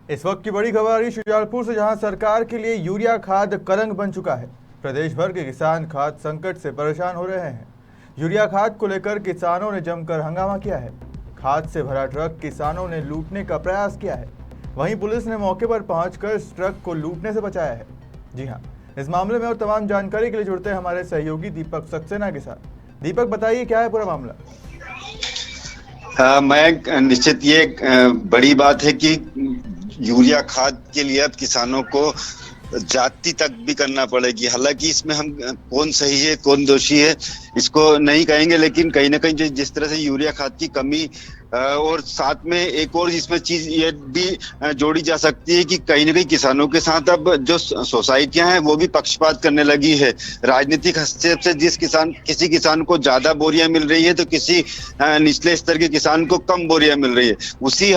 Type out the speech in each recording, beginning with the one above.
इस वक्त की बड़ी खबर आ रही शुजालपुर से, जहां सरकार के लिए यूरिया खाद कलंक बन चुका है। प्रदेश भर के किसान खाद संकट से परेशान हो रहे हैं। यूरिया खाद को लेकर किसानों ने जमकर हंगामा किया है। खाद से भरा ट्रक किसानों ने लूटने का प्रयास किया है। वहीं पुलिस ने मौके पर पहुंचकर इस ट्रक को लूटने से बचाया है। जी हाँ, इस मामले में और तमाम जानकारी के लिए जुड़ते हैं हमारे सहयोगी दीपक सक्सेना के साथ। दीपक, बताइए क्या है पूरा मामला। मैं निश्चित ये बड़ी बात है कि यूरिया खाद के लिए अब किसानों को जाति तक भी करना पड़ेगी। हालांकि इसमें हम कौन सही है कौन दोषी है इसको नहीं कहेंगे, लेकिन कहीं ना कहीं जिस तरह से यूरिया खाद की कमी और साथ में एक और इसमें चीज ये भी जोड़ी जा सकती है कि कहीं ना कहीं किसानों के साथ अब जो सोसाइटियां हैं वो भी पक्षपात करने लगी है। राजनीतिक हस्तक्षेप से किसी किसान को ज्यादा बोरियां मिल रही है तो किसी निचले स्तर के किसान को कम बोरियां मिल रही है। उसी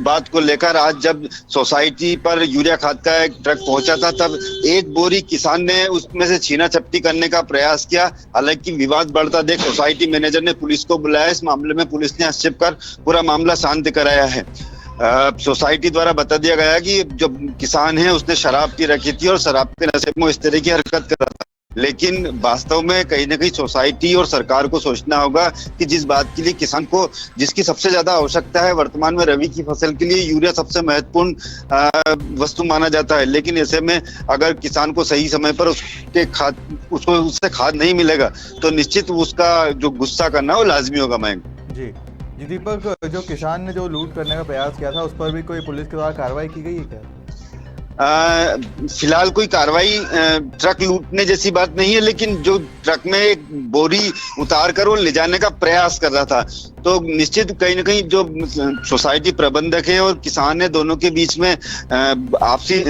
बात को लेकर आज जब सोसाइटी पर यूरिया खाद का एक ट्रक पहुंचा था, तब एक बोरी किसान ने उसमें से छीना झपटी करने का प्रयास किया। हालांकि विवाद बढ़ता देख सोसाइटी मैनेजर ने पुलिस को बुलाया। इस मामले में पुलिस ने हस्तक्षेप कर पूरा मामला शांत कराया है। सोसाइटी द्वारा बता दिया गया कि जो किसान है उसने शराब पी रखी थी और शराब के नशे में इस तरह की हरकत कर रहा था। लेकिन वास्तव में कहीं ना कहीं सोसाइटी और सरकार को सोचना होगा कि जिस बात के लिए किसान को जिसकी सबसे ज्यादा आवश्यकता है, वर्तमान में रबी की फसल के लिए यूरिया सबसे महत्वपूर्ण वस्तु माना जाता है, लेकिन ऐसे में अगर किसान को सही समय पर उससे खाद नहीं मिलेगा तो निश्चित उसका जो गुस्सा करना वो लाजमी होगा। मैं जी जी दीपक, जो किसान ने जो लूट करने का प्रयास किया था उस पर भी कोई पुलिस के द्वारा कार्रवाई की गई है क्या? फिलहाल कोई कार्रवाई ट्रक लूटने जैसी बात नहीं है, लेकिन जो ट्रक में एक बोरी उतार कर वो ले जाने का प्रयास कर रहा था, तो निश्चित कहीं ना कहीं जो सोसाइटी प्रबंधक है और किसान है दोनों के बीच में आपसी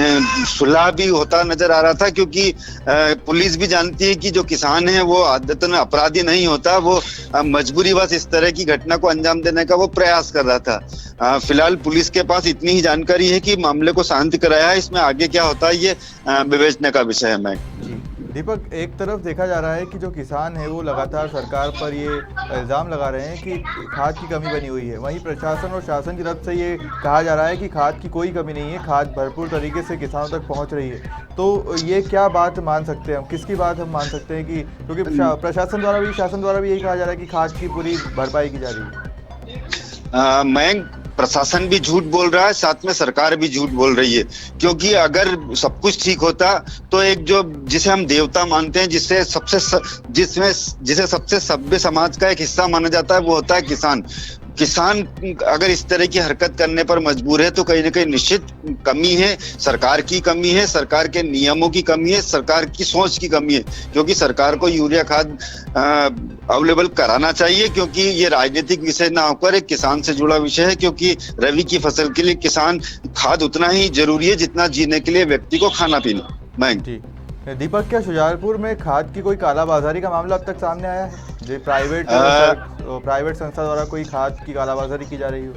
सुलह भी होता नजर आ रहा था। क्योंकि पुलिस भी जानती है कि जो किसान है वो आदतन अपराधी नहीं होता, वो मजबूरीवश इस तरह की घटना को अंजाम देने का वो प्रयास कर रहा था। फिलहाल पुलिस के पास इतनी ही जानकारी है कि मामले को शांत कराया है। इसमें आगे क्या होता है ये विवेचना का विषय है। मैं दीपक, एक तरफ देखा जा रहा है कि जो किसान है वो लगातार सरकार पर ये इल्ज़ाम लगा रहे हैं कि खाद की कमी बनी हुई है। वहीं प्रशासन और शासन की तरफ से ये कहा जा रहा है कि खाद की कोई कमी नहीं है, खाद भरपूर तरीके से किसानों तक पहुंच रही है। तो ये क्या बात मान सकते हैं हम, किसकी बात हम मान सकते हैं कि क्योंकि प्रशासन द्वारा भी यही कहा जा रहा है कि खाद की पूरी भरपाई की जा रही है। मैं प्रशासन भी झूठ बोल रहा है, साथ में सरकार भी झूठ बोल रही है। क्योंकि अगर सब कुछ ठीक होता तो एक जो जिसे हम देवता मानते हैं, जिसे सबसे सभ्य समाज का एक हिस्सा माना जाता है, वो होता है किसान। किसान अगर इस तरह की हरकत करने पर मजबूर है तो कहीं ना कहीं निश्चित कमी है, सरकार की कमी है, सरकार के नियमों की कमी है, सरकार की सोच की कमी है। क्योंकि सरकार को यूरिया खाद अवेलेबल कराना चाहिए, क्योंकि ये राजनीतिक विषय ना होकर एक किसान से जुड़ा विषय है। क्योंकि रबी की फसल के लिए किसान खाद उतना ही जरूरी है जितना जीने के लिए व्यक्ति को खाना पीना। मैं दीपक, क्या शुजालपुर में खाद की कोई कालाबाजारी का मामला अब तक सामने आया है, जो प्राइवेट संस्था द्वारा कोई खाद की कालाबाजारी की जा रही हो?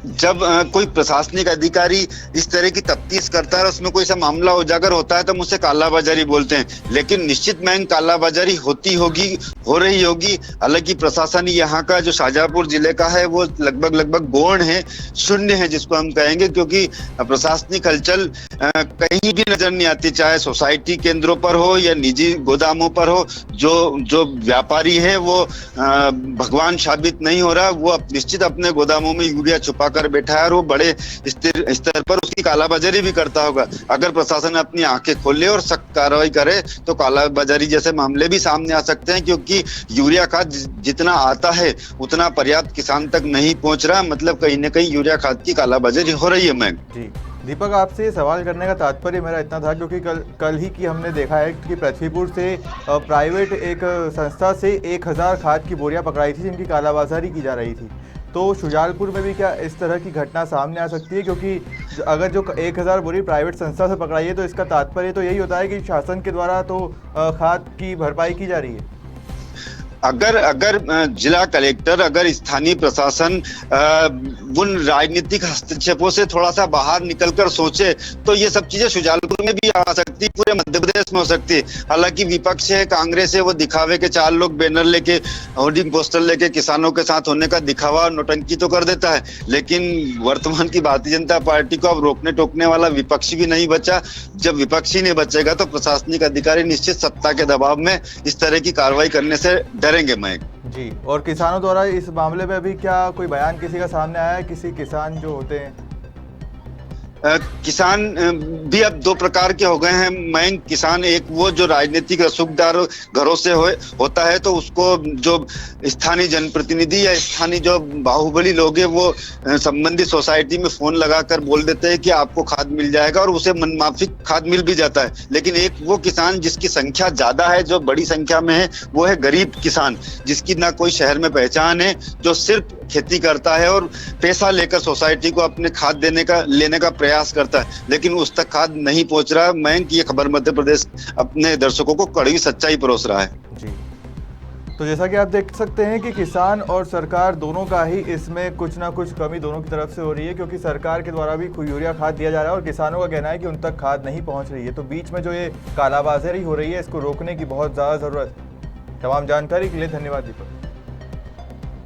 जब कोई प्रशासनिक अधिकारी इस तरह की तफ्तीश करता है और उसमें कोई सा मामला उजागर होता है तो मुझसे कालाबाजारी बोलते हैं। लेकिन निश्चित में कालाबाजारी हो रही होगी। हालांकि प्रशासन यहाँ का जो शाहजहांपुर जिले का है वो लगभग गौण है, शून्य है जिसको हम कहेंगे। क्योंकि प्रशासनिक हलचल कहीं भी नजर नहीं आती, चाहे सोसाइटी केंद्रों पर हो या निजी गोदामों पर हो। जो व्यापारी है वो भगवान साबित नहीं हो रहा, वो निश्चित अपने गोदामों में यूरिया छुपा कर बैठा है और वो बड़े स्तर पर उसकी कालाबाजारी भी करता होगा। अगर प्रशासन अपनी आंखें खोले और सख्त कार्रवाई करे तो कालाबाजारी जैसे मामले भी सामने आ सकते हैं। क्योंकि यूरिया खाद जितना आता है उतना पर्याप्त किसान तक नहीं पहुंच रहा, मतलब कहीं ना कहीं यूरिया खाद की कालाबाजारी हो रही है। मैं जी दीपक, आपसे ये सवाल करने का तात्पर्य मेरा इतना था क्योंकि कल ही की हमने देखा है कि पृथ्वीपुर से प्राइवेट एक संस्था से 1000 खाद की बोरियां पकड़ाई थी जिनकी कालाबाजारी की जा रही थी। तो शुजालपुर में भी क्या इस तरह की घटना सामने आ सकती है? क्योंकि अगर जो 1000 बोरी प्राइवेट संस्था से पकड़ाई है तो इसका तात्पर्य तो यही होता है कि शासन के द्वारा तो खाद की भरपाई की जा रही है। अगर अगर जिला कलेक्टर, अगर स्थानीय प्रशासन उन राजनीतिक हस्तक्षेपों से थोड़ा सा बाहर निकलकर सोचे तो ये सब चीजें शुजालपुर में भी आ सकती, पूरे मध्य प्रदेश में हो सकती। हालांकि विपक्ष है, कांग्रेस है, वो दिखावे के 4 लोग बैनर लेके, होर्डिंग पोस्टर लेके किसानों के साथ होने का दिखावा और नौटंकी तो कर देता है, लेकिन वर्तमान की भारतीय जनता पार्टी को अब रोकने टोकने वाला विपक्ष भी नहीं बचा। जब विपक्ष ही नहीं बचेगा तो प्रशासनिक अधिकारी निश्चित सत्ता के दबाव में इस तरह की कार्रवाई करने से डरेंगे। मैं जी, और किसानों द्वारा इस मामले में अभी क्या कोई बयान किसी का सामने आया है? किसी किसान जो होते हैं किसान भी अब 2 प्रकार के हो गए हैं। मैं किसान, एक वो जो राजनीतिक रसूखदार घरों से होता है, तो उसको जो स्थानीय जनप्रतिनिधि या स्थानीय जो बाहुबली लोग हैं वो संबंधित सोसाइटी में फोन लगाकर बोल देते हैं कि आपको खाद मिल जाएगा और उसे मनमाफिक खाद मिल भी जाता है। लेकिन एक वो किसान जिसकी संख्या ज्यादा है, जो बड़ी संख्या में है, वो है गरीब किसान, जिसकी ना कोई शहर में पहचान है, जो सिर्फ खेती करता है और पैसा लेकर सोसाइटी को अपने खाद लेने का प्रयास करता है, लेकिन उस तक खाद नहीं पहुंच रहा। मैं ये खबर मध्य प्रदेश अपने दर्शकों को कड़वी सच्चाई परोस रहा है। जी, तो जैसा कि आप देख सकते हैं कि किसान और सरकार दोनों का ही इसमें कुछ ना कुछ कमी दोनों की तरफ से हो रही है, क्योंकि सरकार के द्वारा भी यूरिया खाद दिया जा रहा है और किसानों का कहना है कि उन तक खाद नहीं पहुंच रही है। तो बीच में जो ये कालाबाजारी हो रही है, इसको रोकने की बहुत ज़्यादा ज़रूरत है। तमाम जानकारी के लिए धन्यवाद दीपक।